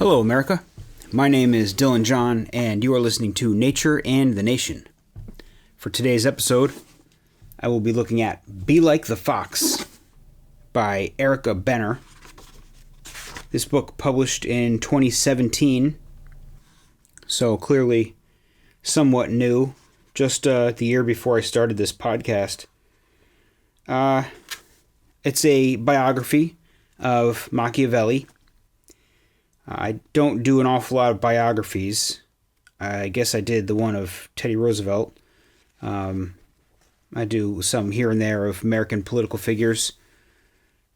Hello, America. My name is Dylan John, and you are listening to Nature and the Nation. For today's episode, I will be looking at Be Like the Fox by Erica Benner. This book published in 2017, so clearly somewhat new, just the year before I started this podcast. It's a biography of Machiavelli. I don't do an awful lot of biographies. I guess I did the one of Teddy Roosevelt. I do some here and there of American political figures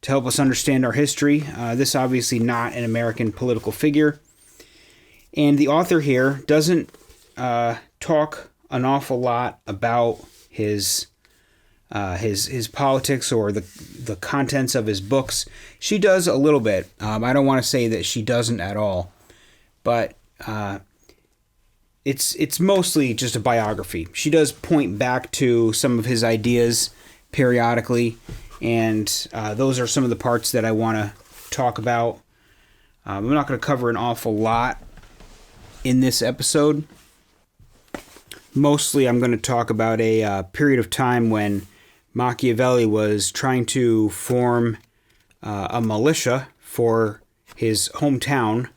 to help us understand our history. This obviously not an American political figure. And the author here doesn't talk an awful lot about his politics or the contents of his books. She does a little bit. I don't want to say that she doesn't at all, but it's mostly just a biography. She does point back to some of his ideas periodically, and those are some of the parts that I want to talk about. I'm not going to cover an awful lot in this episode. Mostly I'm going to talk about a period of time when Machiavelli was trying to form a militia for his hometown,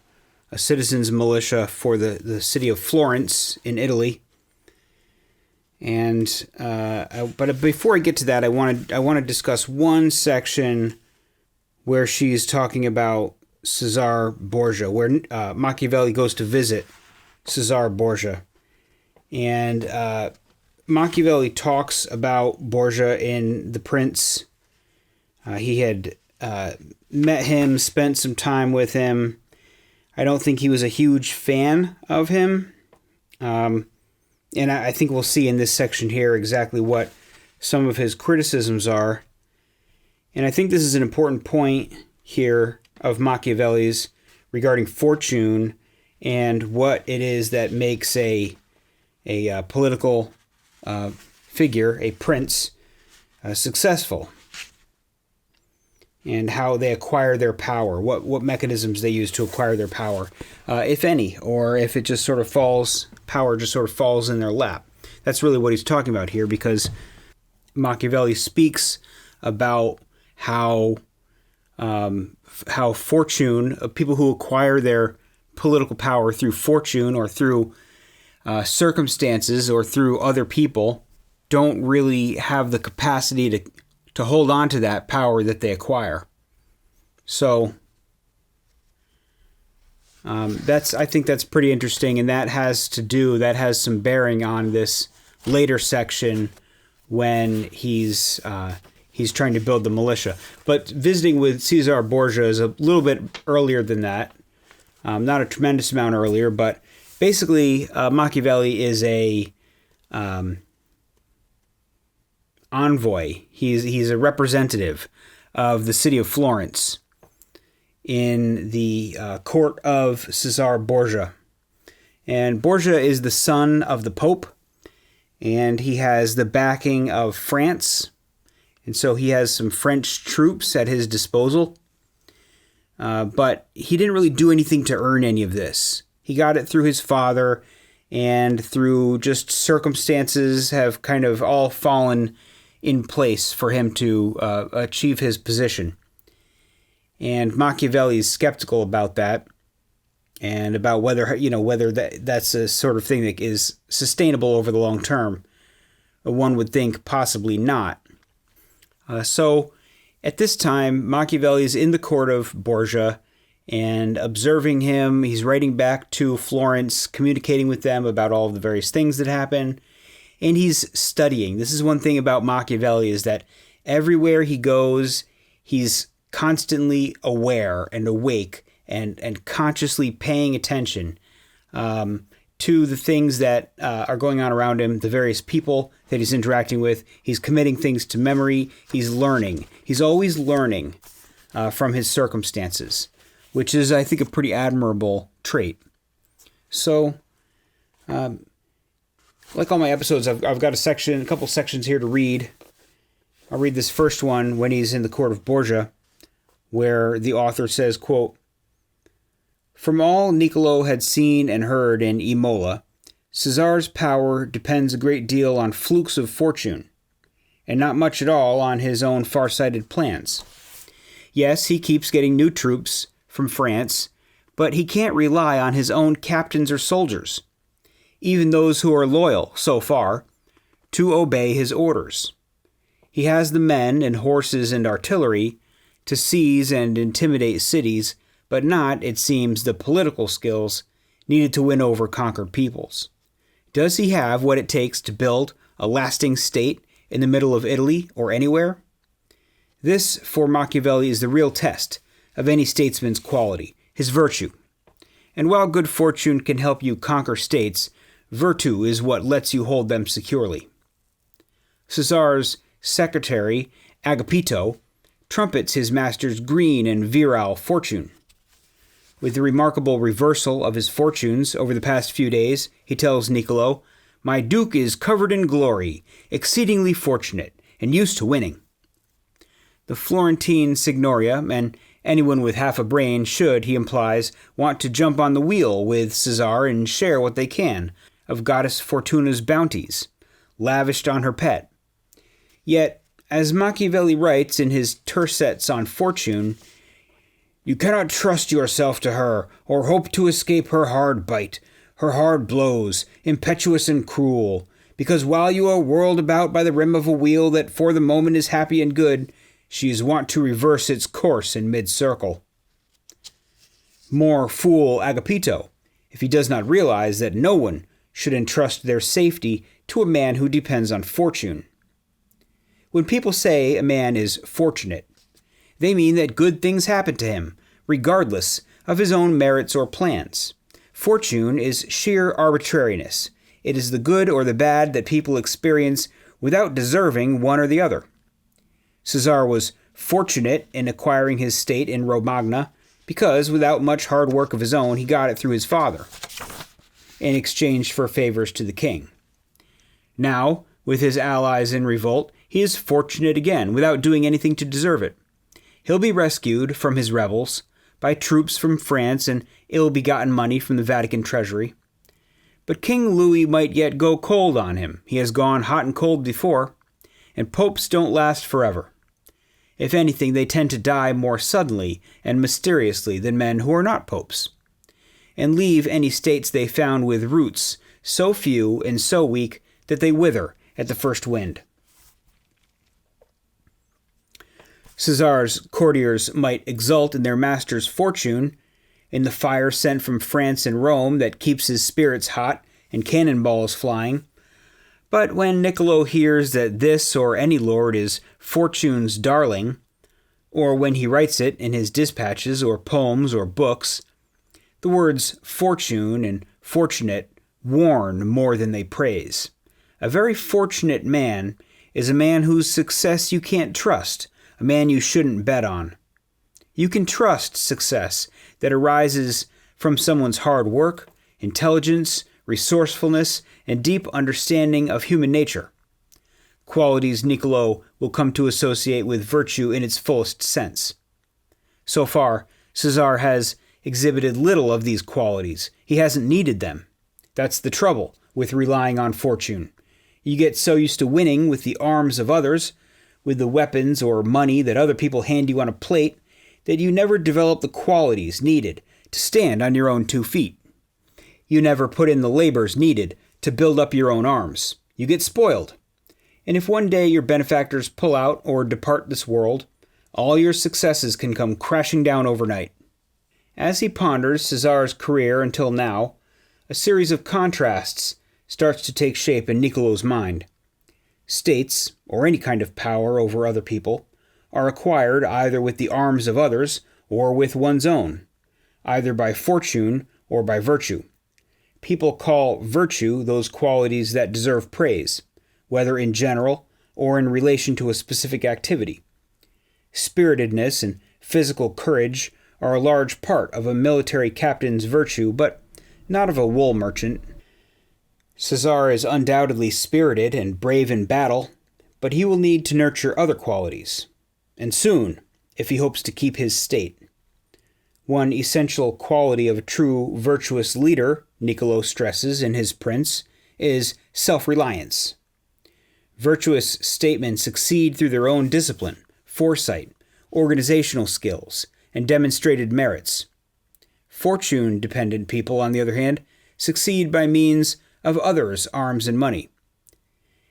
a citizens' militia for the city of Florence in Italy. And but before I get to that, I want to discuss one section where she's talking about Caesar Borgia, where Machiavelli goes to visit Caesar Borgia, and Machiavelli talks about Borgia in The Prince. He had met him, spent some time with him. I don't think he was a huge fan of him. And I think we'll see in this section here exactly what some of his criticisms are. And I think this is an important point here of Machiavelli's regarding fortune and what it is that makes a political figure, a prince, successful, and how they acquire their power, what mechanisms they use to acquire their power, if any, or if it just sort of power just sort of falls in their lap. That's really what he's talking about here, because Machiavelli speaks about how fortune, people who acquire their political power through fortune or through circumstances or through other people, don't really have the capacity to hold on to that power that they acquire. So I think that's pretty interesting, and that has some bearing on this later section when he's trying to build the militia. But visiting with Caesar Borgia is a little bit earlier than that, not a tremendous amount earlier, but basically, Machiavelli is a envoy. He's a representative of the city of Florence in the court of Caesar Borgia. And Borgia is the son of the Pope, and he has the backing of France. And so he has some French troops at his disposal. But he didn't really do anything to earn any of this. He got it through his father, and through just circumstances have kind of all fallen in place for him to achieve his position. And Machiavelli is skeptical about that, and about whether that's a sort of thing that is sustainable over the long term. One would think possibly not. So at this time, Machiavelli is in the court of Borgia, and observing him. He's writing back to Florence, communicating with them about all of the various things that happen, and he's studying. This is one thing about Machiavelli, is that everywhere he goes, he's constantly aware and awake and consciously paying attention to the things that are going on around him, the various people that he's interacting with. He's committing things to memory. He's learning. He's always learning from his circumstances, which is, I think, a pretty admirable trait. So, like all my episodes, I've got a couple sections here to read. I'll read this first one when he's in the court of Borgia, where the author says, quote, From all Niccolo had seen and heard in Imola, Caesar's power depends a great deal on flukes of fortune, and not much at all on his own far-sighted plans. Yes, he keeps getting new troops from France, but he can't rely on his own captains or soldiers, even those who are loyal, so far, to obey his orders. He has the men and horses and artillery to seize and intimidate cities, but not, it seems, the political skills needed to win over conquered peoples. Does he have what it takes to build a lasting state in the middle of Italy or anywhere? This, for Machiavelli, is the real test of any statesman's quality, his virtue. And while good fortune can help you conquer states, virtue is what lets you hold them securely. Caesar's secretary, Agapito, trumpets his master's green and virile fortune. With the remarkable reversal of his fortunes over the past few days, he tells Niccolo, "My duke is covered in glory, exceedingly fortunate, and used to winning." The Florentine Signoria, and anyone with half a brain should, he implies, want to jump on the wheel with Caesar and share what they can of Goddess Fortuna's bounties, lavished on her pet. Yet, as Machiavelli writes in his tercets on fortune, "You cannot trust yourself to her, or hope to escape her hard bite, her hard blows, impetuous and cruel, because while you are whirled about by the rim of a wheel that for the moment is happy and good, she is wont to reverse its course in mid-circle." More fool Agapito, if he does not realize that no one should entrust their safety to a man who depends on fortune. When people say a man is fortunate, they mean that good things happen to him, regardless of his own merits or plans. Fortune is sheer arbitrariness. It is the good or the bad that people experience without deserving one or the other. Caesar was fortunate in acquiring his state in Romagna because, without much hard work of his own, he got it through his father, in exchange for favors to the king. Now, with his allies in revolt, he is fortunate again, without doing anything to deserve it. He'll be rescued from his rebels by troops from France and ill-begotten money from the Vatican treasury. But King Louis might yet go cold on him. He has gone hot and cold before, and popes don't last forever. If anything, they tend to die more suddenly and mysteriously than men who are not popes, and leave any states they found with roots so few and so weak that they wither at the first wind. Caesar's courtiers might exult in their master's fortune, in the fire sent from France and Rome that keeps his spirits hot and cannonballs flying. But when Niccolo hears that this or any lord is fortune's darling, or when he writes it in his dispatches or poems or books, the words fortune and fortunate warn more than they praise. A very fortunate man is a man whose success you can't trust, a man you shouldn't bet on. You can trust success that arises from someone's hard work, intelligence, resourcefulness, and deep understanding of human nature, qualities Niccolo will come to associate with virtue in its fullest sense. So far, Caesar has exhibited little of these qualities. He hasn't needed them. That's the trouble with relying on fortune. You get so used to winning with the arms of others, with the weapons or money that other people hand you on a plate, that you never develop the qualities needed to stand on your own 2 feet. You never put in the labors needed to build up your own arms. You get spoiled. And if one day your benefactors pull out or depart this world, all your successes can come crashing down overnight. As he ponders Caesar's career until now, a series of contrasts starts to take shape in Niccolo's mind. States, or any kind of power over other people, are acquired either with the arms of others or with one's own, either by fortune or by virtue. People call virtue those qualities that deserve praise, whether in general or in relation to a specific activity. Spiritedness and physical courage are a large part of a military captain's virtue, but not of a wool merchant. Caesar is undoubtedly spirited and brave in battle, but he will need to nurture other qualities, and soon, if he hopes to keep his state. One essential quality of a true virtuous leader, Niccolo stresses in his Prince, is self-reliance. Virtuous statesmen succeed through their own discipline, foresight, organizational skills, and demonstrated merits. Fortune-dependent people, on the other hand, succeed by means of others' arms and money.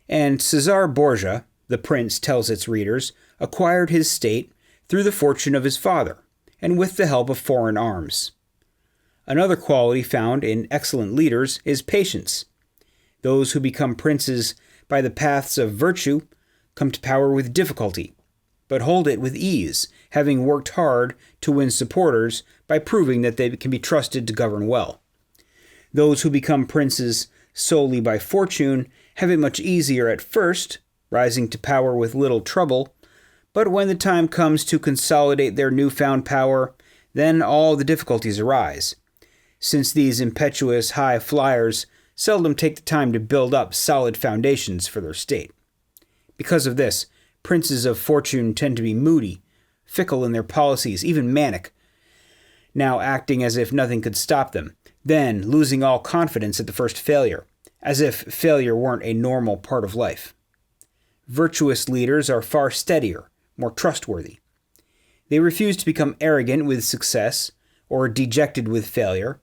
And Caesar Borgia, the Prince tells its readers, acquired his state through the fortune of his father, and with the help of foreign arms. Another quality found in excellent leaders is patience. Those who become princes by the paths of virtue come to power with difficulty, but hold it with ease, having worked hard to win supporters by proving that they can be trusted to govern well. Those who become princes solely by fortune have it much easier at first, rising to power with little trouble, but when the time comes to consolidate their newfound power, then all the difficulties arise, since these impetuous high flyers seldom take the time to build up solid foundations for their state. Because of this, princes of fortune tend to be moody, fickle in their policies, even manic, now acting as if nothing could stop them, then losing all confidence at the first failure, as if failure weren't a normal part of life. Virtuous leaders are far steadier, more trustworthy. They refuse to become arrogant with success or dejected with failure,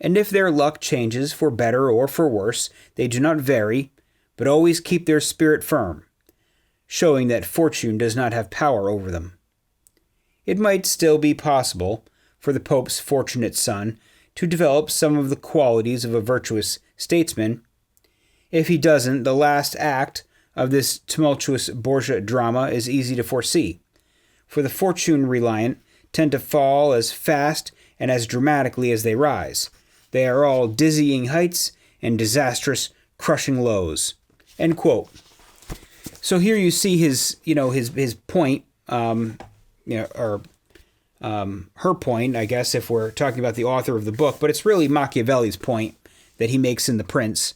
and if their luck changes for better or for worse, they do not vary, but always keep their spirit firm, showing that fortune does not have power over them. It might still be possible for the Pope's fortunate son to develop some of the qualities of a virtuous statesman. If he doesn't, the last act of this tumultuous Borgia drama is easy to foresee, for the fortune-reliant tend to fall as fast and as dramatically as they rise. They are all dizzying heights and disastrous, crushing lows. End quote. So here you see his point, her point, I guess, if we're talking about the author of the book, but it's really Machiavelli's point that he makes in The Prince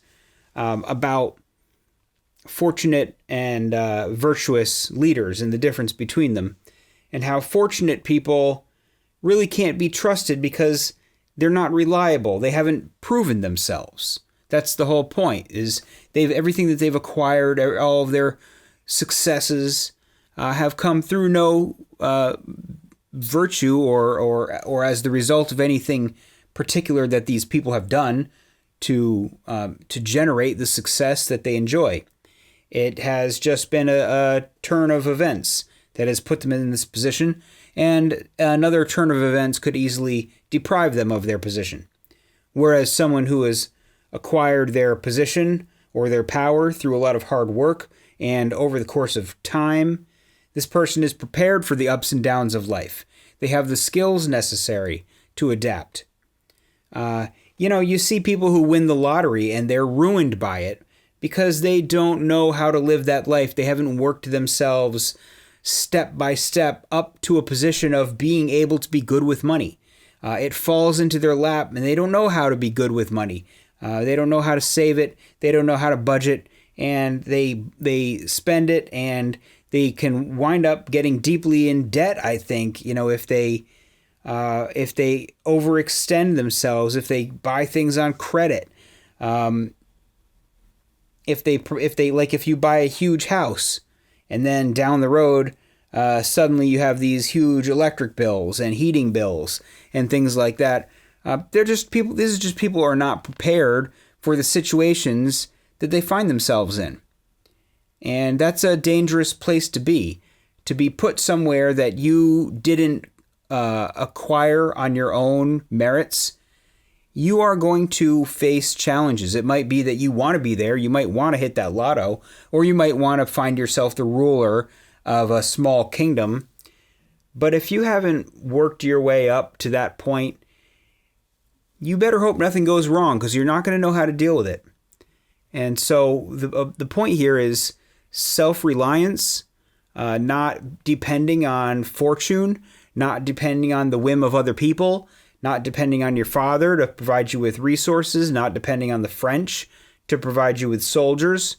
about fortunate and virtuous leaders and the difference between them, and how fortunate people really can't be trusted because they're not reliable. They haven't proven themselves. That's the whole point, is everything that they've acquired, all of their successes have come through no virtue or as the result of anything particular that these people have done to generate the success that they enjoy. It has just been a turn of events that has put them in this position, and another turn of events could easily deprive them of their position. Whereas someone who has acquired their position or their power through a lot of hard work and over the course of time, this person is prepared for the ups and downs of life. They have the skills necessary to adapt. You see people who win the lottery and they're ruined by it because they don't know how to live that life. They haven't worked themselves step by step up to a position of being able to be good with money. It falls into their lap and they don't know how to be good with money. They don't know how to save it. They don't know how to budget, and they spend it, and they can wind up getting deeply in debt, I think, if they overextend themselves, if they buy things on credit, if you buy a huge house and then down the road, suddenly you have these huge electric bills and heating bills and things like that. This is just people who are not prepared for the situations that they find themselves in. And that's a dangerous place to be put somewhere that you didn't acquire on your own merits. You are going to face challenges. It might be that you want to be there. You might want to hit that lotto, or you might want to find yourself the ruler of a small kingdom. But if you haven't worked your way up to that point, you better hope nothing goes wrong, because you're not going to know how to deal with it. And so the point here is self-reliance, not depending on fortune, not depending on the whim of other people, not depending on your father to provide you with resources, not depending on the French to provide you with soldiers,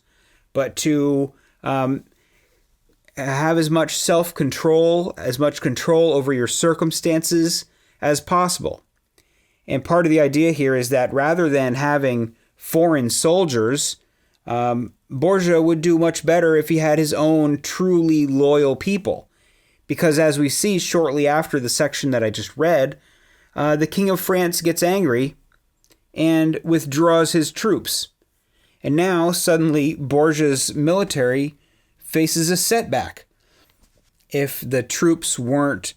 but to have as much self-control, as much control over your circumstances as possible. And part of the idea here is that rather than having foreign soldiers, Borgia would do much better if he had his own truly loyal people. Because as we see shortly after the section that I just read, the King of France gets angry and withdraws his troops. And now, suddenly, Borgia's military faces a setback. If the troops didn't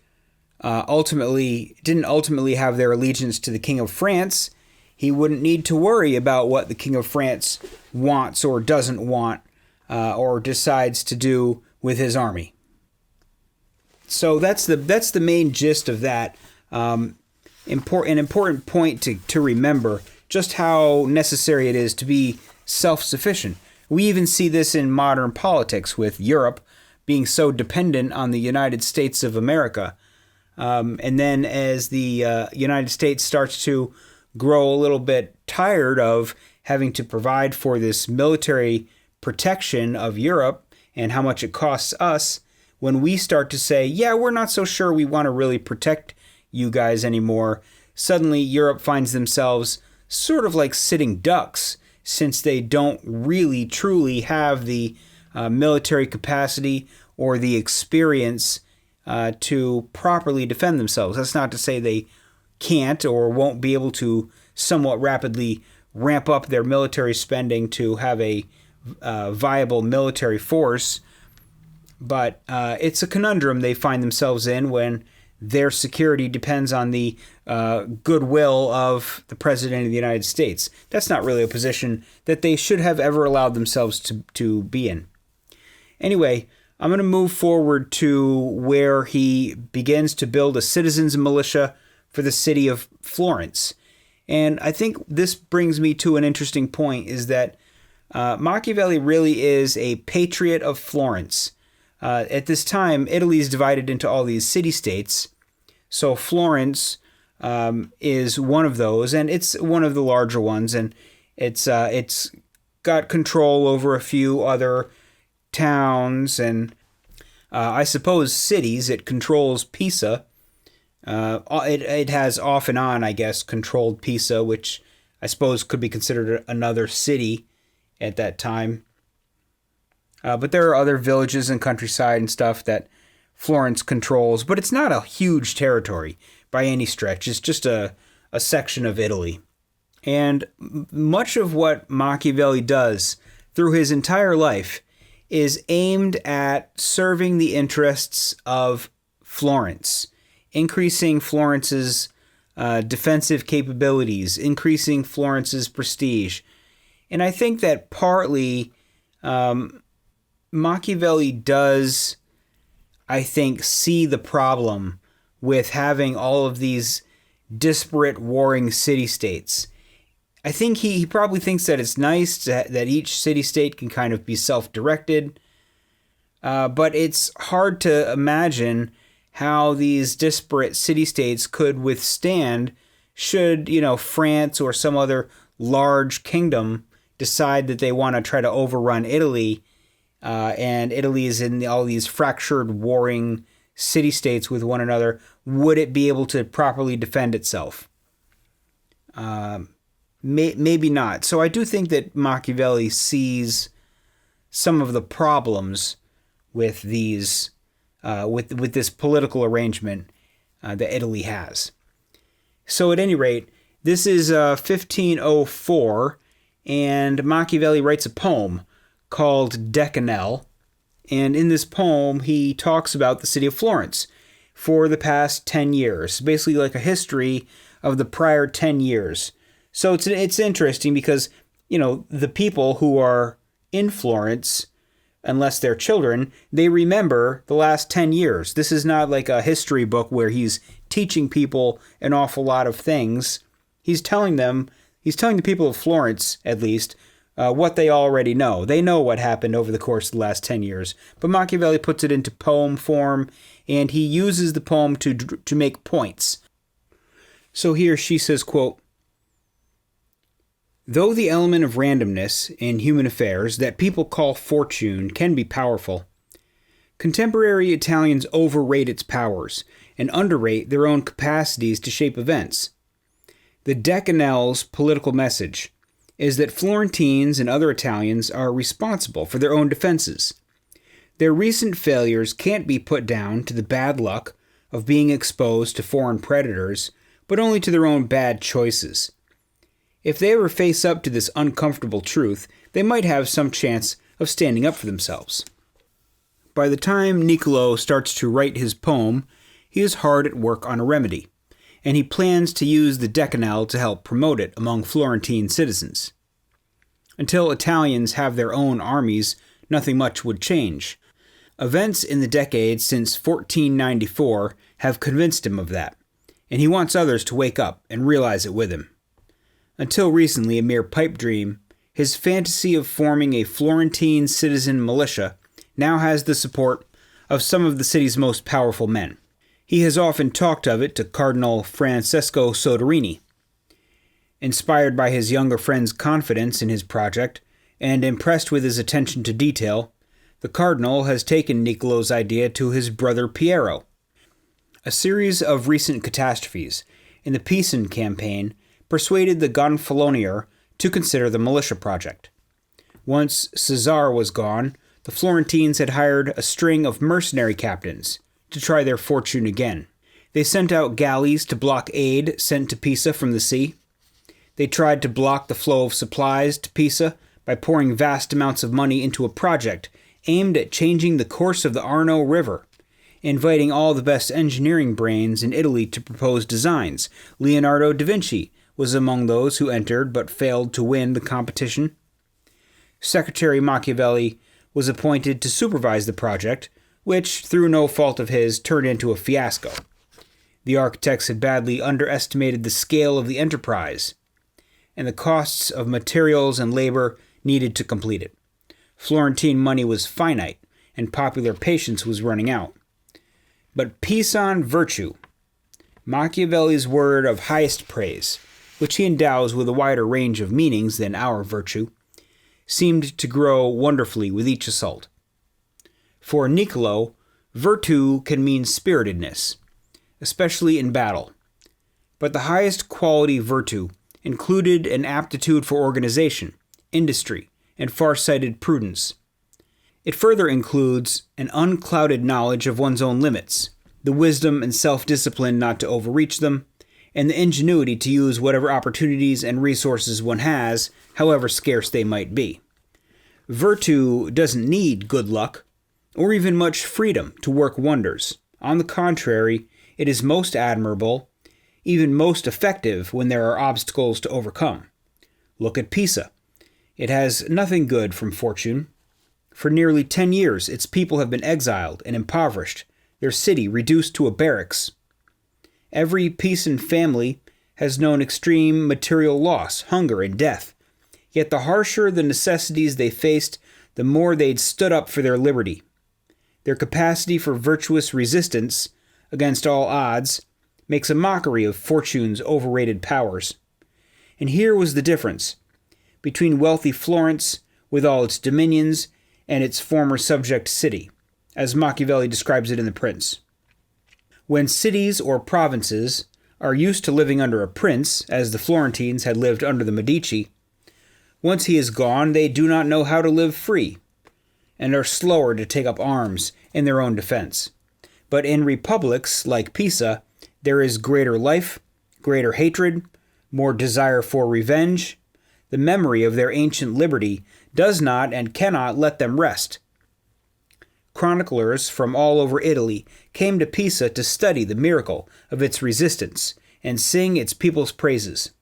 ultimately have their allegiance to the King of France, he wouldn't need to worry about what the King of France wants or doesn't want or decides to do with his army. So that's the main gist of that. An important point to remember just how necessary it is to be self-sufficient. We even see this in modern politics with Europe being so dependent on the United States of America. And then as the United States starts to grow a little bit tired of having to provide for this military protection of Europe and how much it costs us, when we start to say, yeah, we're not so sure we want to really protect you guys anymore, suddenly Europe finds themselves sort of like sitting ducks, since they don't really truly have the military capacity or the experience to properly defend themselves. That's not to say they can't or won't be able to somewhat rapidly ramp up their military spending to have a viable military force, but it's a conundrum they find themselves in when their security depends on the goodwill of the President of the United States. That's not really a position that they should have ever allowed themselves to be in. Anyway, I'm going to move forward to where he begins to build a citizens' militia for the city of Florence. And I think this brings me to an interesting point, is that Machiavelli really is a patriot of Florence. At this time, Italy is divided into all these city-states. So Florence is one of those, and it's one of the larger ones, and it's got control over a few other towns and I suppose cities. It controls Pisa. It has off and on, I guess, controlled Pisa, which I suppose could be considered another city at that time. But there are other villages and countryside and stuff that Florence controls, but it's not a huge territory by any stretch. It's just a section of Italy. And much of what Machiavelli does through his entire life is aimed at serving the interests of Florence, increasing Florence's defensive capabilities, increasing Florence's prestige. And I think that partly Machiavelli does, I think, see the problem with having all of these disparate warring city-states. I think he probably thinks that it's nice that each city-state can kind of be self-directed, but it's hard to imagine how these disparate city-states could withstand should, France or some other large kingdom decide that they want to try to overrun Italy, and Italy is in all these fractured, warring city-states with one another. Would it be able to properly defend itself? Maybe not. So I do think that Machiavelli sees some of the problems with these, with this political arrangement that Italy has. So at any rate, this is 1504, and Machiavelli writes a poem called Decanel, and in this poem he talks about the city of Florence for the past 10 years, basically like a history of the prior 10 years. So it's interesting because, the people who are in Florence, unless they're children, they remember the last 10 years. This is not like a history book where he's teaching people an awful lot of things. He's telling the people of Florence, at least, what they already know. They know what happened over the course of the last 10 years. But Machiavelli puts it into poem form, and he uses the poem to make points. So here she says, quote, "Though the element of randomness in human affairs that people call fortune can be powerful, contemporary Italians overrate its powers and underrate their own capacities to shape events. The Decanel's political message is that Florentines and other Italians are responsible for their own defenses. Their recent failures can't be put down to the bad luck of being exposed to foreign predators, but only to their own bad choices. If they ever face up to this uncomfortable truth, they might have some chance of standing up for themselves. By the time Niccolo starts to write his poem, he is hard at work on a remedy, and he plans to use the Decanel to help promote it among Florentine citizens. Until Italians have their own armies, nothing much would change. Events in the decades since 1494 have convinced him of that, and he wants others to wake up and realize it with him. Until recently a mere pipe dream, his fantasy of forming a Florentine citizen militia now has the support of some of the city's most powerful men. He has often talked of it to Cardinal Francesco Soderini. Inspired by his younger friend's confidence in his project, and impressed with his attention to detail, the Cardinal has taken Niccolo's idea to his brother Piero. A series of recent catastrophes in the Pisan campaign persuaded the Gonfalonier to consider the militia project. Once Caesar was gone, the Florentines had hired a string of mercenary captains to try their fortune again. They sent out galleys to block aid sent to Pisa from the sea. They tried to block the flow of supplies to Pisa by pouring vast amounts of money into a project aimed at changing the course of the Arno River, inviting all the best engineering brains in Italy to propose designs. Leonardo da Vinci was among those who entered but failed to win the competition. Secretary Machiavelli was appointed to supervise the project, which, through no fault of his, turned into a fiasco. The architects had badly underestimated the scale of the enterprise and the costs of materials and labor needed to complete it. Florentine money was finite, and popular patience was running out. But Pisan virtue, Machiavelli's word of highest praise, which he endows with a wider range of meanings than our virtue, seemed to grow wonderfully with each assault. For Niccolo, virtue can mean spiritedness, especially in battle. But the highest quality virtue included an aptitude for organization, industry, and far-sighted prudence. It further includes an unclouded knowledge of one's own limits, the wisdom and self-discipline not to overreach them, and the ingenuity to use whatever opportunities and resources one has, however scarce they might be. Virtue doesn't need good luck, or even much freedom to work wonders. On the contrary, it is most admirable, even most effective when there are obstacles to overcome. Look at Pisa. It has nothing good from fortune. For nearly 10 years, its people have been exiled and impoverished, their city reduced to a barracks. Every Pisan family has known extreme material loss, hunger, and death. Yet the harsher the necessities they faced, the more they'd stood up for their liberty. Their capacity for virtuous resistance against all odds makes a mockery of fortune's overrated powers. And here was the difference between wealthy Florence, with all its dominions, and its former subject city, as Machiavelli describes it in The Prince. When cities or provinces are used to living under a prince, as the Florentines had lived under the Medici, once he is gone, they do not know how to live free, and are slower to take up arms in their own defense. But in republics like Pisa, there is greater life, greater hatred, more desire for revenge. The memory of their ancient liberty does not and cannot let them rest. Chroniclers from all over Italy came to Pisa to study the miracle of its resistance and sing its people's praises.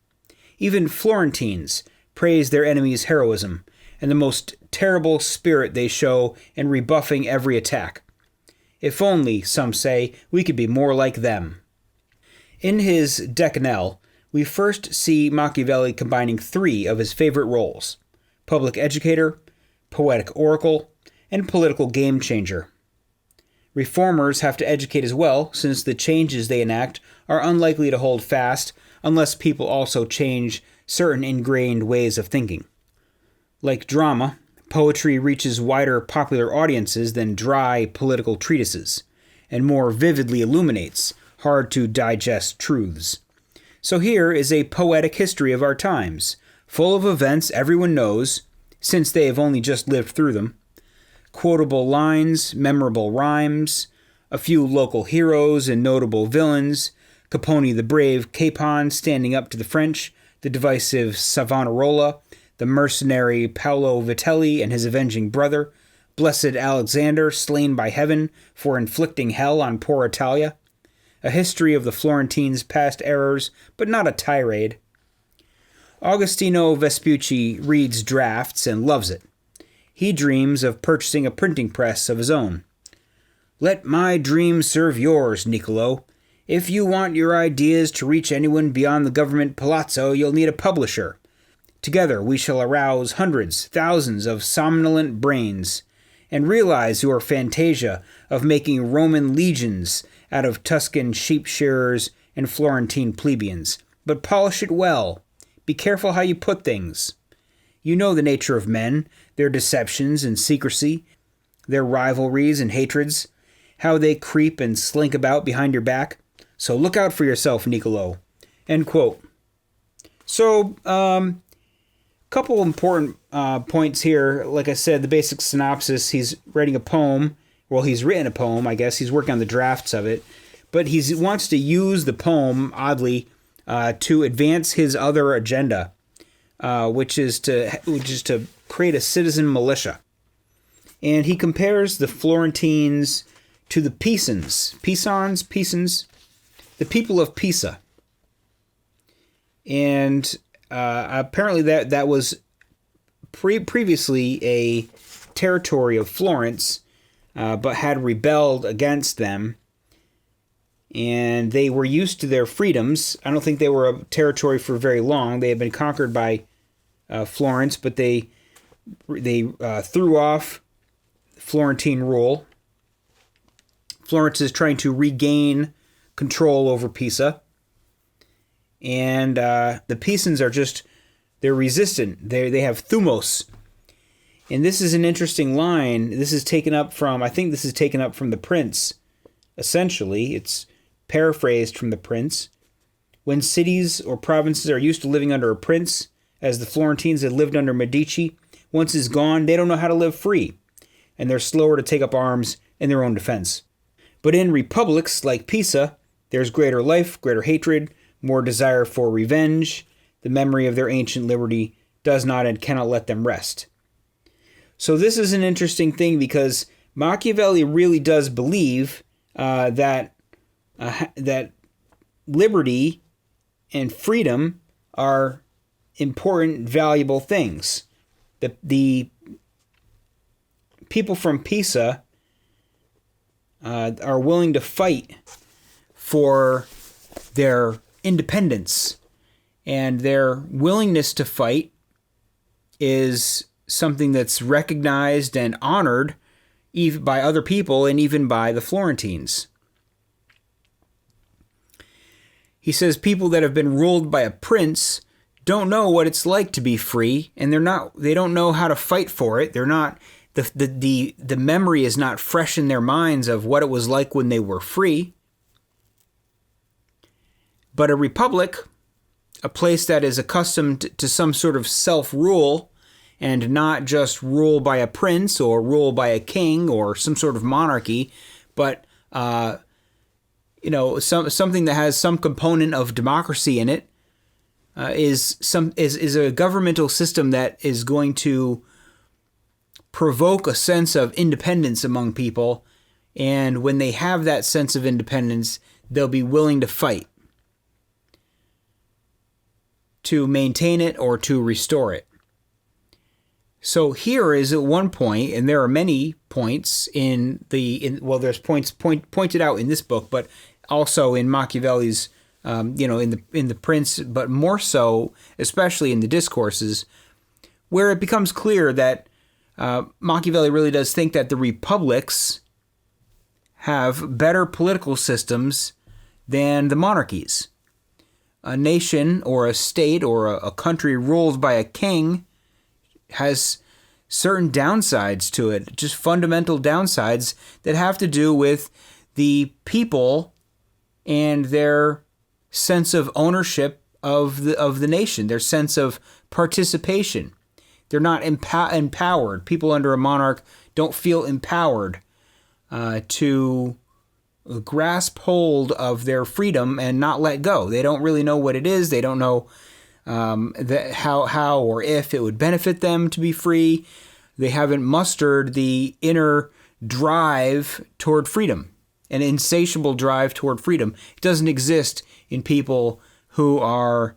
Even Florentines praise their enemies' heroism and the most terrible spirit they show in rebuffing every attack. If only, some say, we could be more like them. In his Decanel, we first see Machiavelli combining three of his favorite roles: public educator, poetic oracle, and political game changer. Reformers have to educate as well, since the changes they enact are unlikely to hold fast unless people also change certain ingrained ways of thinking. Like drama, poetry reaches wider popular audiences than dry political treatises, and more vividly illuminates hard-to-digest truths. So here is a poetic history of our times, full of events everyone knows, since they have only just lived through them, quotable lines, memorable rhymes, a few local heroes and notable villains, Capone the brave Capon standing up to the French, the divisive Savonarola, the mercenary Paolo Vitelli and his avenging brother, blessed Alexander slain by heaven for inflicting hell on poor Italia, a history of the Florentines' past errors, but not a tirade. Agostino Vespucci reads drafts and loves it. He dreams of purchasing a printing press of his own. Let my dream serve yours, Niccolo. If you want your ideas to reach anyone beyond the government palazzo, you'll need a publisher. Together we shall arouse hundreds, thousands of somnolent brains, and realize your fantasia of making Roman legions out of Tuscan sheep shearers and Florentine plebeians. But polish it well. Be careful how you put things. You know the nature of men, their deceptions and secrecy, their rivalries and hatreds, how they creep and slink about behind your back. So look out for yourself, Niccolo. End quote. So, couple important points here. Like I said, the basic synopsis, he's writing a poem. Well, he's written a poem, I guess. He's working on the drafts of it. But he wants to use the poem, oddly, to advance his other agenda, which is to create a citizen militia. And he compares the Florentines to the Pisans, the people of Pisa. And apparently that was previously a territory of Florence, but had rebelled against them. And they were used to their freedoms. I don't think they were a territory for very long. They had been conquered by Florence, but they threw off Florentine rule. Florence is trying to regain control over Pisa. And the Pisans are they're resistant. They have thumos. And this is an interesting line. This is taken up from The Prince, essentially. It's paraphrased from The Prince. When cities or provinces are used to living under a prince, as the Florentines had lived under Medici, once he's gone, they don't know how to live free, and they're slower to take up arms in their own defense. But in republics like Pisa, there's greater life, greater hatred, more desire for revenge. The memory of their ancient liberty does not and cannot let them rest. So this is an interesting thing because Machiavelli really does believe that liberty and freedom are important, valuable things. The people from Pisa are willing to fight for their independence, and their willingness to fight is something that's recognized and honored even by other people and even by the Florentines. He says people that have been ruled by a prince don't know what it's like to be free, and they don't know how to fight for it. They're not the memory is not fresh in their minds of what it was like when they were free. But a republic, a place that is accustomed to some sort of self-rule and not just rule by a prince or rule by a king or some sort of monarchy, but something that has some component of democracy in it, is a governmental system that is going to provoke a sense of independence among people, and when they have that sense of independence, they'll be willing to fight to maintain it or to restore it. So here is at one point, and there are many points there's points pointed out in this book, but also in Machiavelli's, in the Prince, but more so, especially in the discourses, where it becomes clear that Machiavelli really does think that the republics have better political systems than the monarchies. A nation or a state or a country ruled by a king has certain downsides to it, just fundamental downsides that have to do with the people and their sense of ownership of the nation, their sense of participation. They're not empowered. People under a monarch don't feel empowered to grasp hold of their freedom and not let go. They don't really know what it is. They don't know how or if it would benefit them to be free. They haven't mustered the inner drive toward freedom, an insatiable drive toward freedom. It doesn't exist in people who are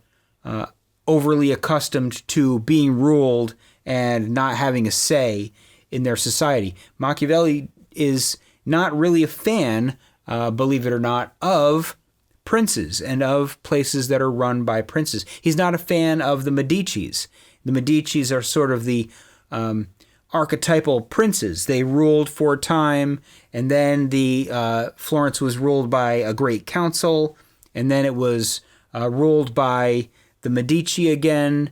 overly accustomed to being ruled and not having a say in their society. Machiavelli is not really a fan, believe it or not, of princes and of places that are run by princes. He's not a fan of the Medicis. The Medicis are sort of the archetypal princes. They ruled for a time, and then Florence was ruled by a great council, and then it was ruled by the Medici again.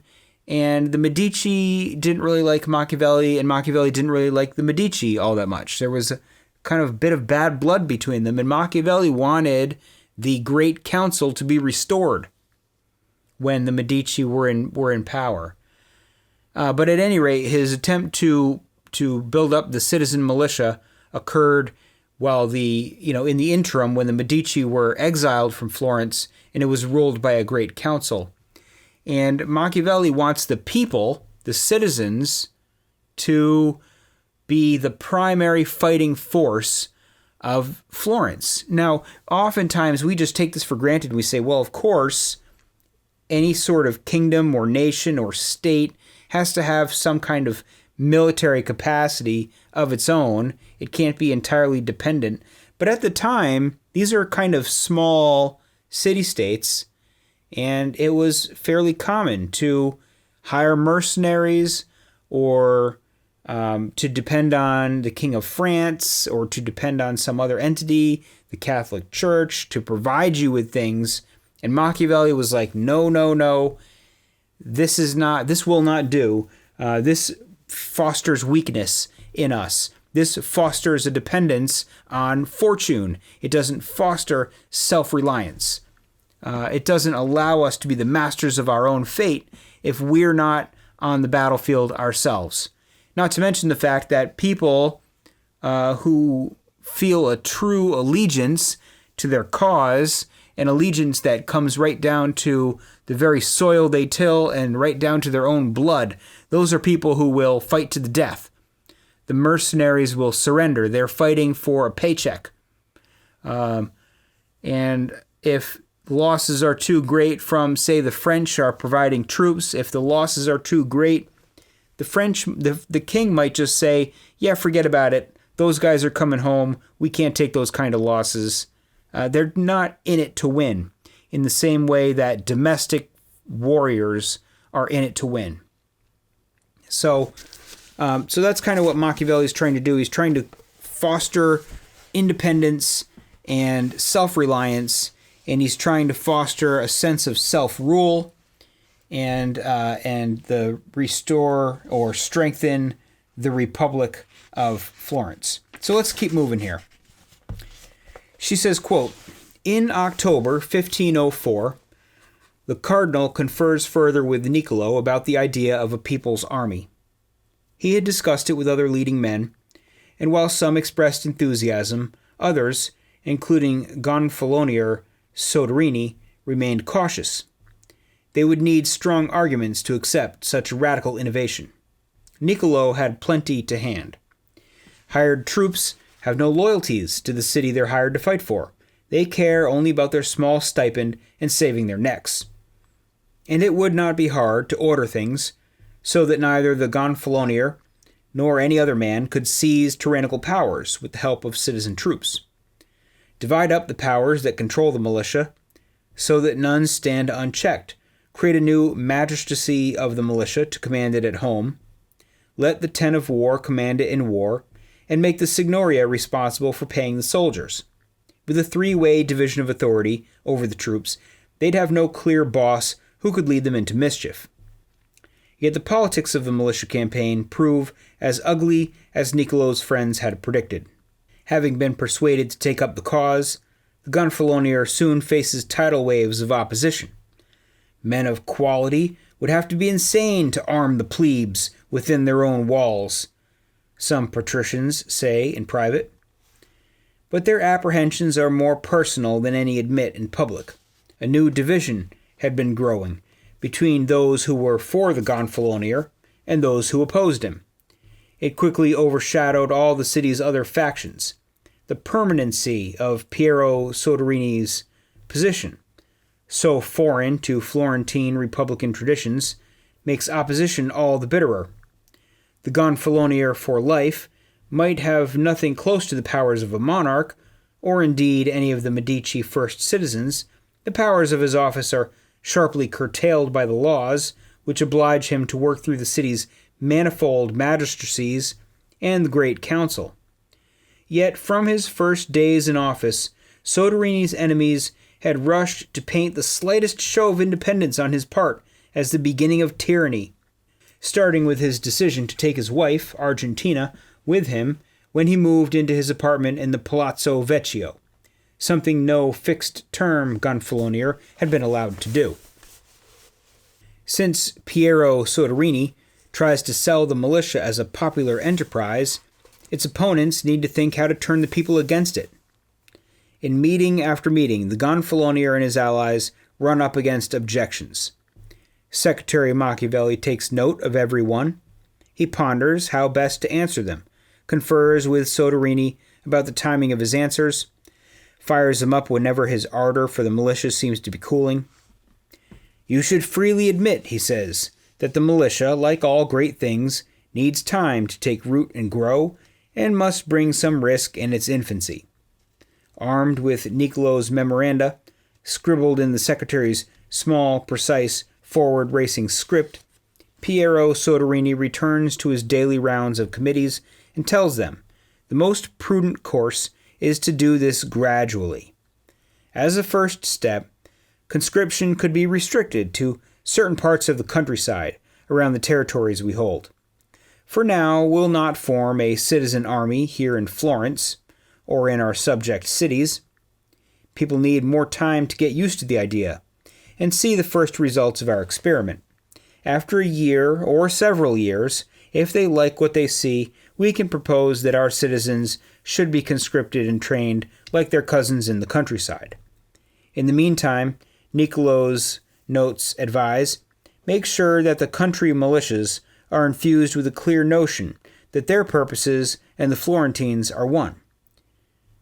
And the Medici didn't really like Machiavelli, and Machiavelli didn't really like the Medici all that much. There was a kind of bit of bad blood between them, and Machiavelli wanted the Great Council to be restored when the Medici were in power. But at any rate, his attempt to build up the citizen militia occurred while in the interim when the Medici were exiled from Florence and it was ruled by a great council. And Machiavelli wants the people, the citizens, to be the primary fighting force of Florence. Now, oftentimes we just take this for granted. We say, well, of course, any sort of kingdom or nation or state has to have some kind of military capacity of its own. It can't be entirely dependent. But at the time, these are kind of small city-states, and it was fairly common to hire mercenaries or to depend on the King of France or to depend on some other entity, the Catholic Church, to provide you with things. And Machiavelli was like, no, this will not do. This fosters weakness in us. This fosters a dependence on fortune. It doesn't foster self-reliance. It doesn't allow us to be the masters of our own fate if we're not on the battlefield ourselves. Not to mention the fact that people who feel a true allegiance to their cause, an allegiance that comes right down to the very soil they till and right down to their own blood, those are people who will fight to the death. The mercenaries will surrender. They're fighting for a paycheck. And if losses are too great from, say, the French are providing troops, if the losses are too great, the king might just say, yeah, forget about it. Those guys are coming home. We can't take those kind of losses. They're not in it to win in the same way that domestic warriors are in it to win. So that's kind of what Machiavelli is trying to do. He's trying to foster independence and self-reliance, and he's trying to foster a sense of self-rule and the restore or strengthen the Republic of Florence. So let's keep moving here. She says, quote, in October 1504, the cardinal confers further with Niccolo about the idea of a people's army. He had discussed it with other leading men, and while some expressed enthusiasm, others, including Gonfalonier Soderini, remained cautious. They would need strong arguments to accept such a radical innovation. Niccolo had plenty to hand. Hired troops have no loyalties to the city they're hired to fight for. They care only about their small stipend and saving their necks. And it would not be hard to order things so that neither the Gonfalonier nor any other man could seize tyrannical powers with the help of citizen troops. Divide up the powers that control the militia so that none stand unchecked. Create a new magistracy of the militia to command it at home. Let the 10 of war command it in war, and make the Signoria responsible for paying the soldiers. With a three-way division of authority over the troops, they'd have no clear boss who could lead them into mischief. Yet the politics of the militia campaign prove as ugly as Niccolo's friends had predicted. Having been persuaded to take up the cause, the Gonfalonier soon faces tidal waves of opposition. Men of quality would have to be insane to arm the plebes within their own walls, some patricians say in private. But their apprehensions are more personal than any admit in public. A new division had been growing between those who were for the Gonfalonier and those who opposed him. It quickly overshadowed all the city's other factions. The permanency of Piero Soderini's position, so foreign to Florentine Republican traditions, makes opposition all the bitterer. The Gonfalonier for life might have nothing close to the powers of a monarch, or indeed any of the Medici first citizens. The powers of his office are sharply curtailed by the laws, which oblige him to work through the city's manifold magistracies and the Great Council. Yet from his first days in office, Soderini's enemies had rushed to paint the slightest show of independence on his part as the beginning of tyranny, starting with his decision to take his wife, Argentina, with him when he moved into his apartment in the Palazzo Vecchio, something no fixed-term Gonfalonier had been allowed to do. Since Piero Soderini tries to sell the militia as a popular enterprise, its opponents need to think how to turn the people against it. In meeting after meeting, the Gonfalonier and his allies run up against objections. Secretary Machiavelli takes note of every one. He ponders how best to answer them, confers with Soderini about the timing of his answers, fires him up whenever his ardor for the militia seems to be cooling. "You should freely admit," he says, "that the militia, like all great things, needs time to take root and grow, and must bring some risk in its infancy." Armed with Niccolo's memoranda, scribbled in the secretary's small, precise, forward-racing script, Piero Soderini returns to his daily rounds of committees and tells them the most prudent course is to do this gradually. As a first step, conscription could be restricted to certain parts of the countryside around the territories we hold. For now, we'll not form a citizen army here in Florence or in our subject cities. People need more time to get used to the idea and see the first results of our experiment. After a year or several years, if they like what they see, we can propose that our citizens should be conscripted and trained like their cousins in the countryside. In the meantime, Niccolo's notes advise, make sure that the country militias are infused with a clear notion that their purposes and the Florentines are one.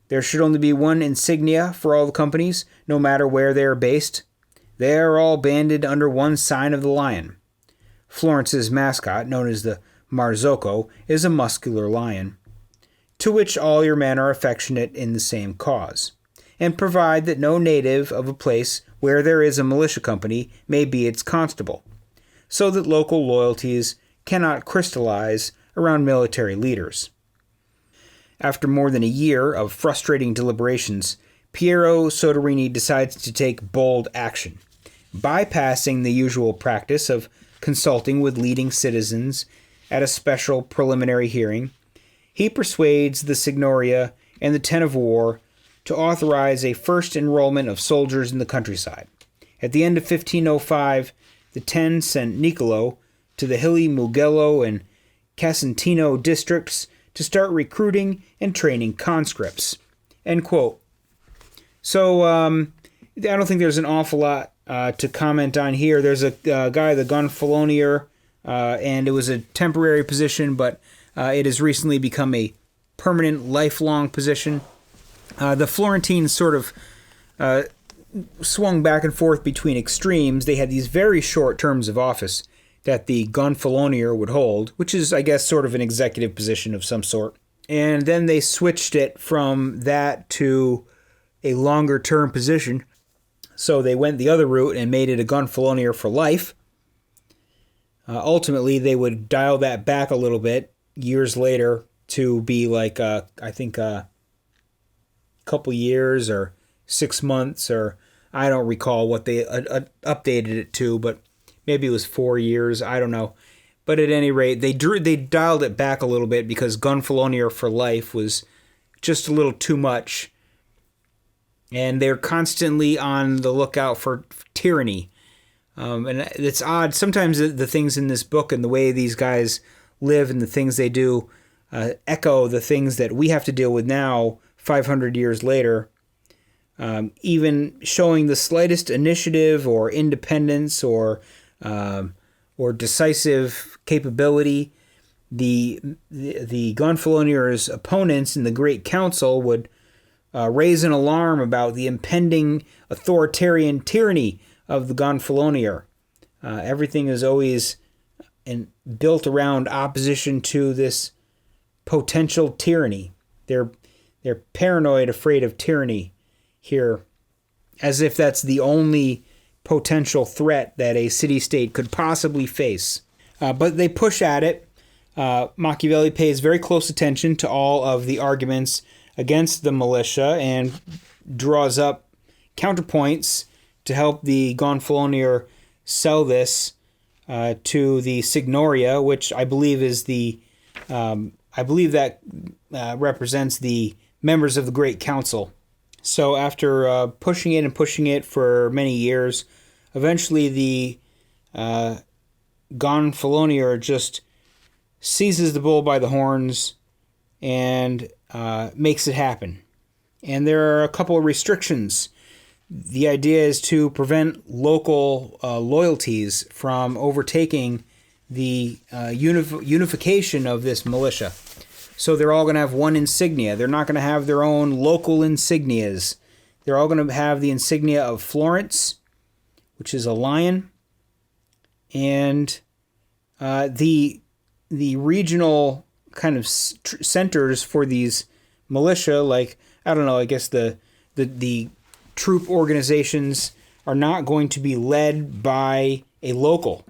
There should only be one insignia for all the companies, no matter where they are based. They are all banded under one sign of the lion. Florence's mascot, known as the Marzocco, is a muscular lion, to which all your men are affectionate in the same cause, and provide that no native of a place where there is a militia company may be its constable, so that local loyalties cannot crystallize around military leaders. After more than a year of frustrating deliberations, Piero Soderini decides to take bold action, bypassing the usual practice of consulting with leading citizens at a special preliminary hearing. He persuades the Signoria and the Ten of War to authorize a first enrollment of soldiers in the countryside. At the end of 1505, the Ten sent Niccolo to the hilly Mugello and Casentino districts to start recruiting and training conscripts. End quote. So, I don't think there's an awful lot to comment on here. There's a guy, the Gonfalonier, and it was a temporary position, but it has recently become a permanent, lifelong position. The Florentines sort of swung back and forth between extremes. They had these very short terms of office that the Gonfalonier would hold, which is, I guess, sort of an executive position of some sort. And then they switched it from that to a longer-term position. So they went the other route and made it a Gonfalonier for life. Ultimately, they would dial that back a little bit years later to be like, I think, a couple years or 6 months, or I don't recall what they updated it to, but maybe it was 4 years. I don't know. But at any rate, they dialed it back a little bit because Gonfalonier for life was just a little too much. And they're constantly on the lookout for tyranny. And it's odd. Sometimes the things in this book and the way these guys live and the things they do echo the things that we have to deal with now, 500 years later. Even showing the slightest initiative or independence or decisive capability, the Gonfaloniers' opponents in the Great Council would raise an alarm about the impending authoritarian tyranny of the Gonfalonier. Everything is always built around opposition to this potential tyranny. They're paranoid, afraid of tyranny here, as if that's the only potential threat that a city-state could possibly face. But they push at it. Machiavelli pays very close attention to all of the arguments against the militia and draws up counterpoints to help the Gonfalonier sell this to the Signoria, which I believe is represents the members of the Great Council. So after pushing it for many years, eventually the Gonfalonier just seizes the bull by the horns and makes it happen. And there are a couple of restrictions. The idea is to prevent local loyalties from overtaking the unification of this militia. So they're all going to have one insignia. They're not going to have their own local insignias. They're all going to have the insignia of Florence, which is a lion, and the regional kind of centers for these militia, like, I don't know, I guess the troop organizations are not going to be led by a local.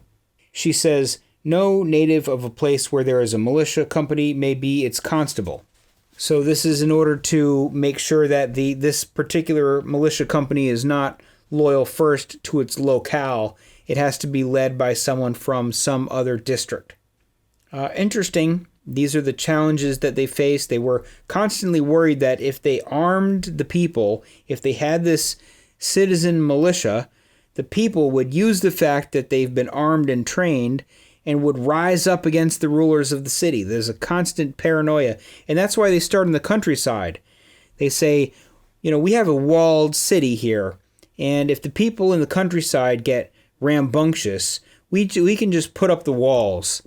She says, no native of a place where there is a militia company may be its constable. So this is in order to make sure that this particular militia company is not loyal first to its locale. It has to be led by someone from some other district. Interesting. These are the challenges that they faced. They were constantly worried that if they armed the people, if they had this citizen militia, the people would use the fact that they've been armed and trained and would rise up against the rulers of the city. There's a constant paranoia. And that's why they start in the countryside. They say, we have a walled city here. And if the people in the countryside get rambunctious, we can just put up the walls.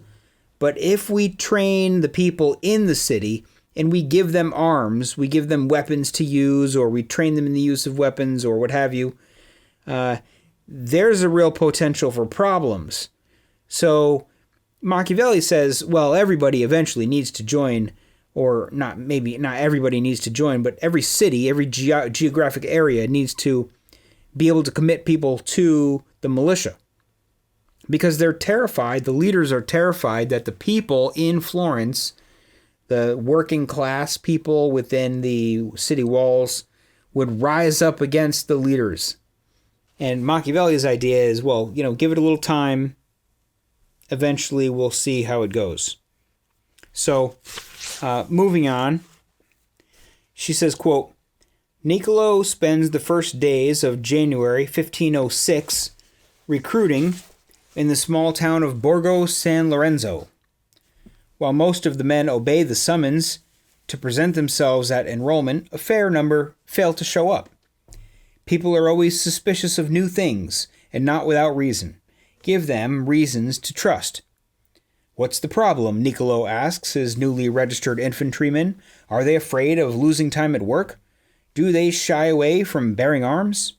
But if we train the people in the city and we give them arms, we give them weapons to use, or we train them in the use of weapons or what have you, there's a real potential for problems. So Machiavelli says, well, everybody eventually needs to join, or not everybody needs to join, but every city, every geographic area needs to be able to commit people to the militia. Because they're terrified, the leaders are terrified that the people in Florence, the working class people within the city walls, would rise up against the leaders. And Machiavelli's idea is, well, give it a little time. Eventually, we'll see how it goes. So, moving on, she says, quote, Niccolo spends the first days of January 1506 recruiting in the small town of Borgo San Lorenzo. While most of the men obey the summons to present themselves at enrollment, a fair number fail to show up. People are always suspicious of new things, and not without reason. Give them reasons to trust. What's the problem? Niccolo asks his newly registered infantrymen. Are they afraid of losing time at work? Do they shy away from bearing arms?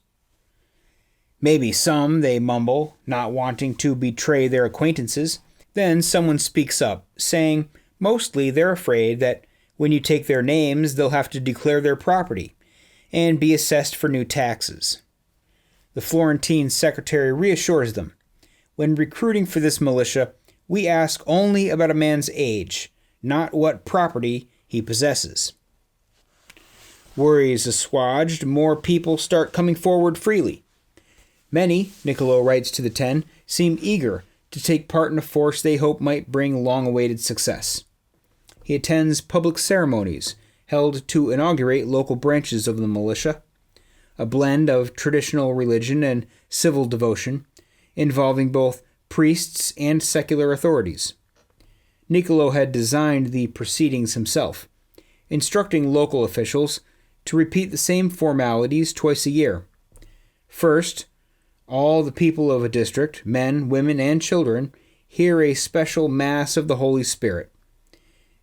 Maybe some, they mumble, not wanting to betray their acquaintances. Then someone speaks up, saying mostly they're afraid that when you take their names, they'll have to declare their property and be assessed for new taxes. The Florentine secretary reassures them. When recruiting for this militia, we ask only about a man's age, not what property he possesses. Worries assuaged, more people start coming forward freely. Many, Niccolo writes to the 10, seem eager to take part in a force they hope might bring long-awaited success. He attends public ceremonies, held to inaugurate local branches of the militia, a blend of traditional religion and civil devotion, involving both priests and secular authorities. Niccolo had designed the proceedings himself, instructing local officials to repeat the same formalities twice a year. First, all the people of a district, men, women, and children, hear a special Mass of the Holy Spirit.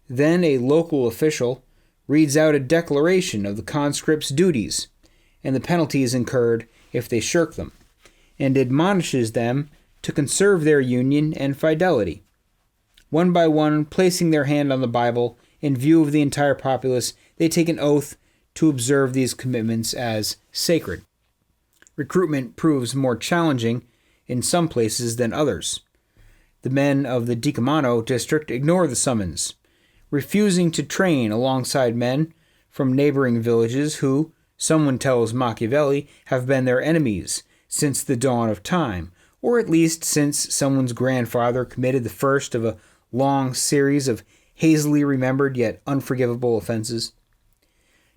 Then a local official reads out a declaration of the conscript's duties and the penalties incurred if they shirk them, and admonishes them to conserve their union and fidelity. One by one, placing their hand on the Bible in view of the entire populace, they take an oath to observe these commitments as sacred. Recruitment proves more challenging in some places than others. The men of the Decumano district ignore the summons, refusing to train alongside men from neighboring villages who, someone tells Machiavelli, have been their enemies since the dawn of time, or at least since someone's grandfather committed the first of a long series of hazily remembered yet unforgivable offenses.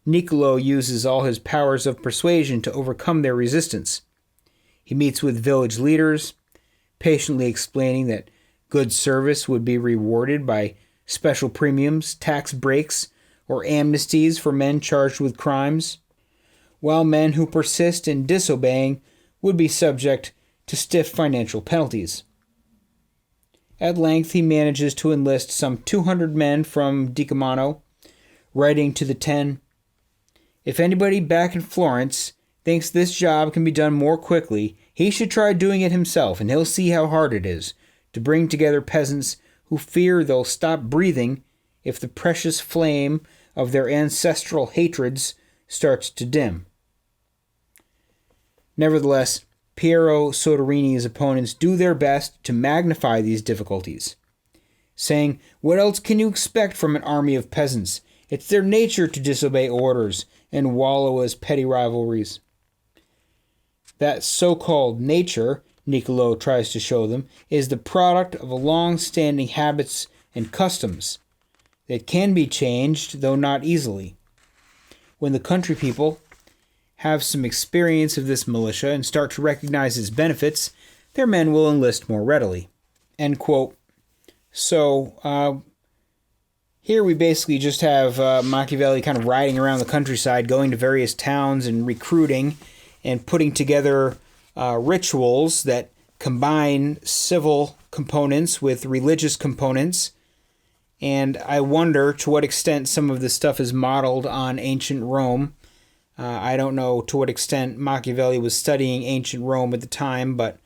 Niccolo uses all his powers of persuasion to overcome their resistance. He meets with village leaders, patiently explaining that good service would be rewarded by special premiums, tax breaks, or amnesties for men charged with crimes, while men who persist in disobeying would be subject to stiff financial penalties. At length, he manages to enlist some 200 men from Decumano, writing to the 10, "If anybody back in Florence thinks this job can be done more quickly, he should try doing it himself, and he'll see how hard it is to bring together peasants who fear they'll stop breathing if the precious flame of their ancestral hatreds starts to dim." Nevertheless, Piero Soderini's opponents do their best to magnify these difficulties, saying, "What else can you expect from an army of peasants? It's their nature to disobey orders and wallow as petty rivalries." That so-called nature, Niccolo tries to show them, is the product of a long-standing habits and customs that can be changed, though not easily. When the country people have some experience of this militia and start to recognize its benefits, their men will enlist more readily. End quote. So, here we basically just have Machiavelli kind of riding around the countryside, going to various towns and recruiting and putting together rituals that combine civil components with religious components. And I wonder to what extent some of this stuff is modeled on ancient Rome. I don't know to what extent Machiavelli was studying ancient Rome at the time, but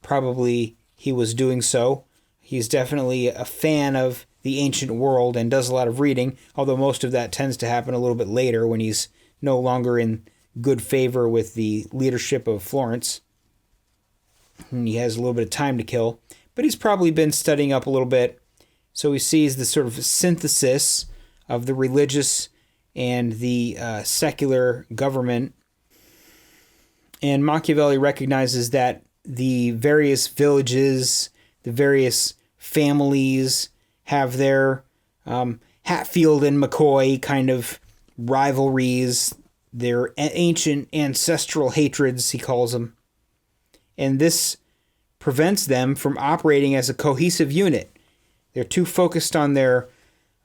probably he was doing so. He's definitely a fan of the ancient world and does a lot of reading, although most of that tends to happen a little bit later when he's no longer in good favor with the leadership of Florence. And he has a little bit of time to kill, but he's probably been studying up a little bit, so he sees the sort of synthesis of the religious and the secular government. And Machiavelli recognizes that the various villages, the various families have their Hatfield and McCoy kind of rivalries, their ancient ancestral hatreds, he calls them. And this prevents them from operating as a cohesive unit. They're too focused on their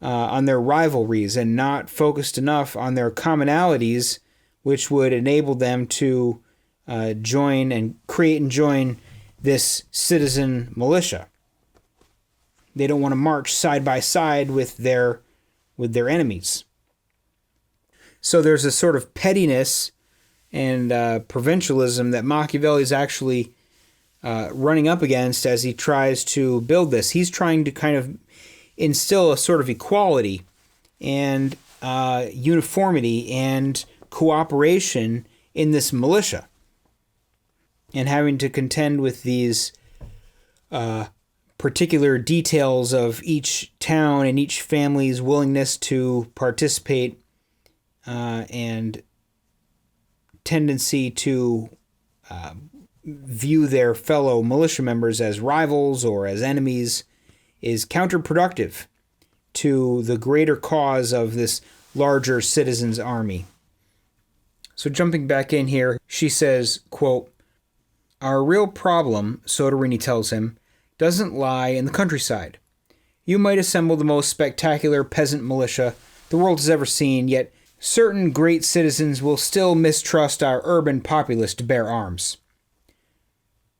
rivalries and not focused enough on their commonalities, which would enable them to join and create and join this citizen militia. They don't want to march side by side with their enemies. So there's a sort of pettiness and provincialism that Machiavelli is actually running up against as he tries to build this. He's trying to kind of instill a sort of equality and uniformity and cooperation in this militia, and having to contend with these particular details of each town and each family's willingness to participate and tendency to view their fellow militia members as rivals or as enemies is counterproductive to the greater cause of this larger citizens' army. So jumping back in here, she says, quote, "Our real problem," Soderini tells him, "doesn't lie in the countryside. You might assemble the most spectacular peasant militia the world has ever seen, yet certain great citizens will still mistrust our urban populace to bear arms.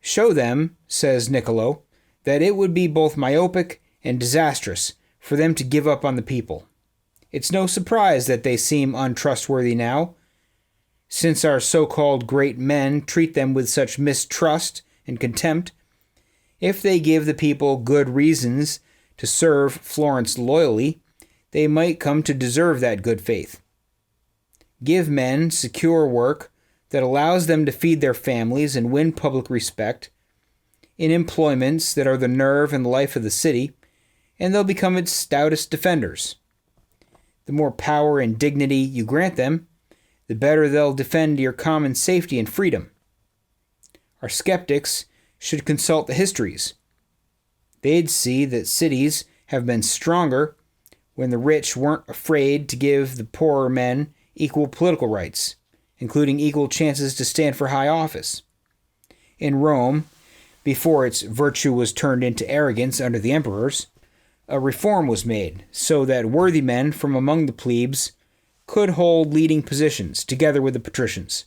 Show them," says Niccolo, "that it would be both myopic and disastrous for them to give up on the people. It's no surprise that they seem untrustworthy now, since our so-called great men treat them with such mistrust and contempt. If they give the people good reasons to serve Florence loyally, they might come to deserve that good faith. Give men secure work that allows them to feed their families and win public respect in employments that are the nerve and life of the city, and they'll become its stoutest defenders. The more power and dignity you grant them, the better they'll defend your common safety and freedom. Our skeptics should consult the histories. They'd see that cities have been stronger when the rich weren't afraid to give the poorer men equal political rights, including equal chances to stand for high office. In Rome, before its virtue was turned into arrogance under the emperors, a reform was made so that worthy men from among the plebes could hold leading positions together with the patricians.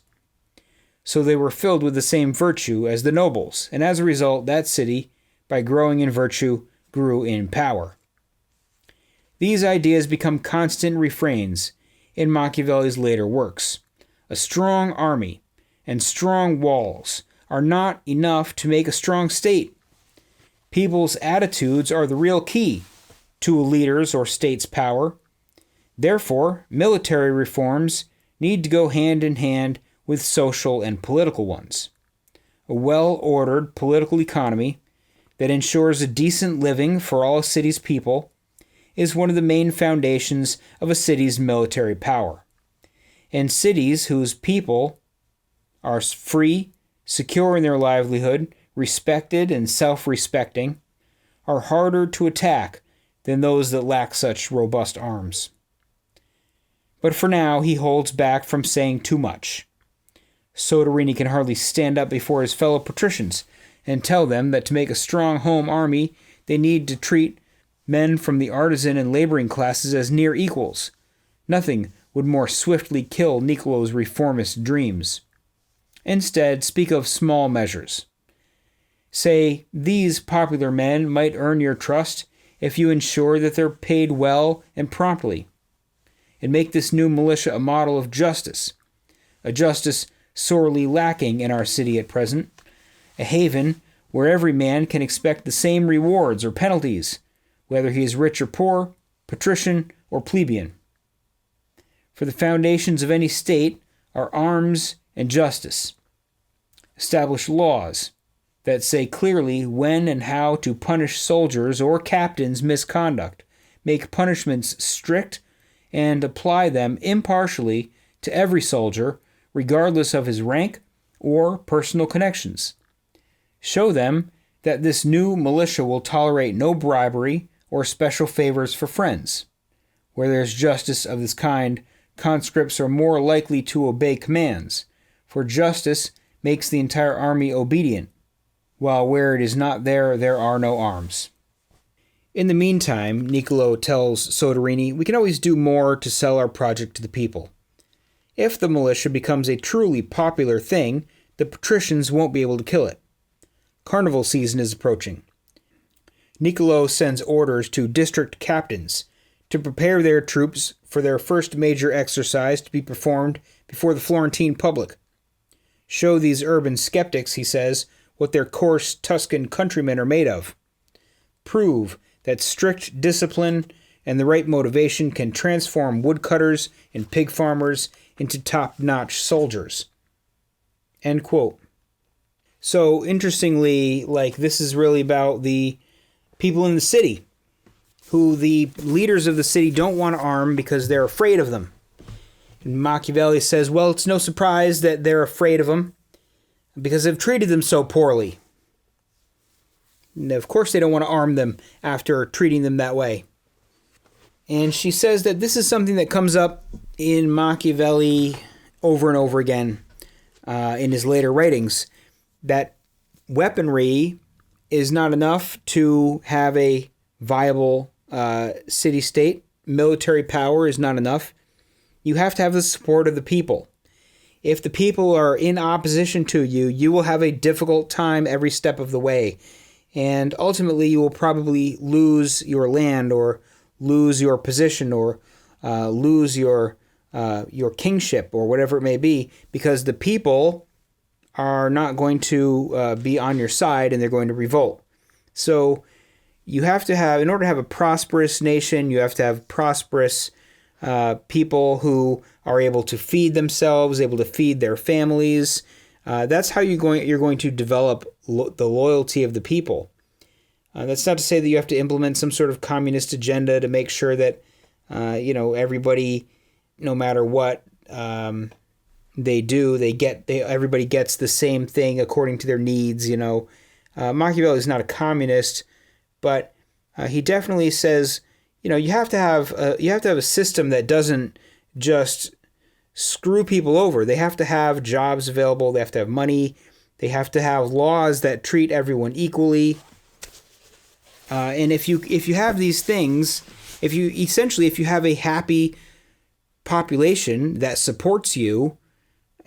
So they were filled with the same virtue as the nobles, and as a result, that city, by growing in virtue, grew in power. These ideas become constant refrains in Machiavelli's later works. A strong army and strong walls are not enough to make a strong state. People's attitudes are the real key to a leader's or state's power. Therefore, military reforms need to go hand in hand with social and political ones. A well-ordered political economy that ensures a decent living for all a city's people is one of the main foundations of a city's military power. And cities whose people are free, secure in their livelihood, respected and self-respecting, are harder to attack than those that lack such robust arms. But for now, he holds back from saying too much. Soderini can hardly stand up before his fellow patricians and tell them that to make a strong home army, they need to treat men from the artisan and laboring classes as near equals. Nothing would more swiftly kill Niccolo's reformist dreams. Instead, speak of small measures. Say, these popular men might earn your trust if you ensure that they're paid well and promptly, and make this new militia a model of justice, a justice sorely lacking in our city at present, a haven where every man can expect the same rewards or penalties, whether he is rich or poor, patrician or plebeian. For the foundations of any state are arms and justice. Establish laws that say clearly when and how to punish soldiers or captains' misconduct, make punishments strict, and apply them impartially to every soldier, regardless of his rank or personal connections. Show them that this new militia will tolerate no bribery or special favors for friends. Where there's justice of this kind, conscripts are more likely to obey commands, for justice makes the entire army obedient, while where it is not there, there are no arms. In the meantime, Niccolo tells Soderini, we can always do more to sell our project to the people. If the militia becomes a truly popular thing, the patricians won't be able to kill it. Carnival season is approaching. Niccolo sends orders to district captains to prepare their troops for their first major exercise to be performed before the Florentine public. Show these urban skeptics, he says, what their coarse Tuscan countrymen are made of. Prove that strict discipline and the right motivation can transform woodcutters and pig farmers into top-notch soldiers. End quote. So, interestingly, this is really about the people in the city, who the leaders of the city don't want to arm because they're afraid of them. And Machiavelli says, well, it's no surprise that they're afraid of them because they've treated them so poorly. And of course they don't want to arm them after treating them that way. And she says that this is something that comes up in Machiavelli over and over again in his later writings, that weaponry is not enough to have a viable city-state. Military power is not enough. You have to have the support of the people. If the people are in opposition to you, you will have a difficult time every step of the way. And ultimately, you will probably lose your land or lose your position or lose your kingship or whatever it may be, because the people are not going to be on your side and they're going to revolt. So you have to have, in order to have a prosperous nation, you have to have prosperous people who are able to feed themselves, able to feed their families. That's how you're going to develop the loyalty of the people. That's not to say that you have to implement some sort of communist agenda to make sure that everybody, no matter what they do, everybody gets the same thing according to their needs. Machiavelli is not a communist, but he definitely says, you have to have a system that doesn't just screw people over. They have to have jobs available. They have to have money. They have to have laws that treat everyone equally. And if you have these things, if you have a happy population that supports you,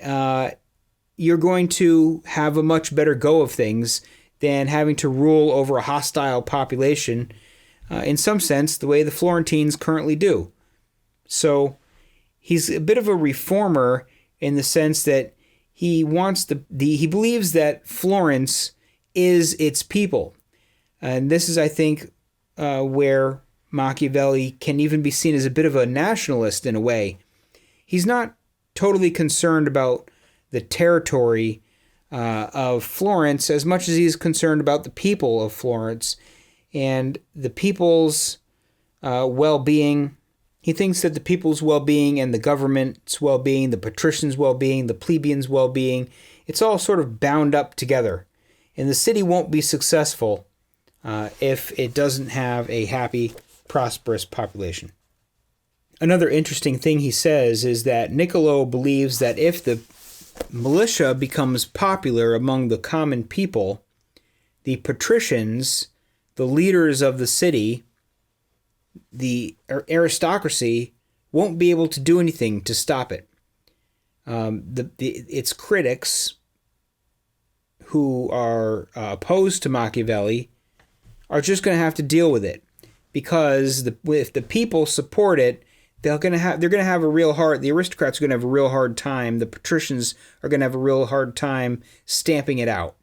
you're going to have a much better go of things than having to rule over a hostile population, in some sense, the way the Florentines currently do. So he's a bit of a reformer in the sense that he wants he believes that Florence is its people. And this is, I think, where Machiavelli can even be seen as a bit of a nationalist in a way. He's not totally concerned about the territory of Florence as much as he's concerned about the people of Florence and the people's well-being. He thinks that the people's well-being and the government's well-being, the patricians' well-being, the plebeians' well-being, it's all sort of bound up together. And the city won't be successful if it doesn't have a happy, prosperous population. Another interesting thing he says is that Niccolo believes that if the militia becomes popular among the common people, the patricians, the leaders of the city, the aristocracy, won't be able to do anything to stop it. Its critics, who are opposed to Machiavelli, are just going to have to deal with it, because if the people support it, they're going to have a real hard. The aristocrats are going to have a real hard time. The patricians are going to have a real hard time stamping it out.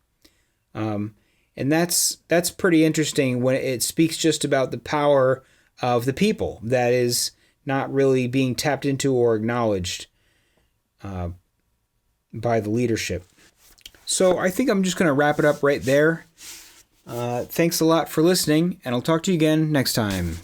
And that's pretty interesting when it speaks just about the power of the people that is not really being tapped into or acknowledged by the leadership. So I think I'm just going to wrap it up right there. Thanks a lot for listening, and I'll talk to you again next time.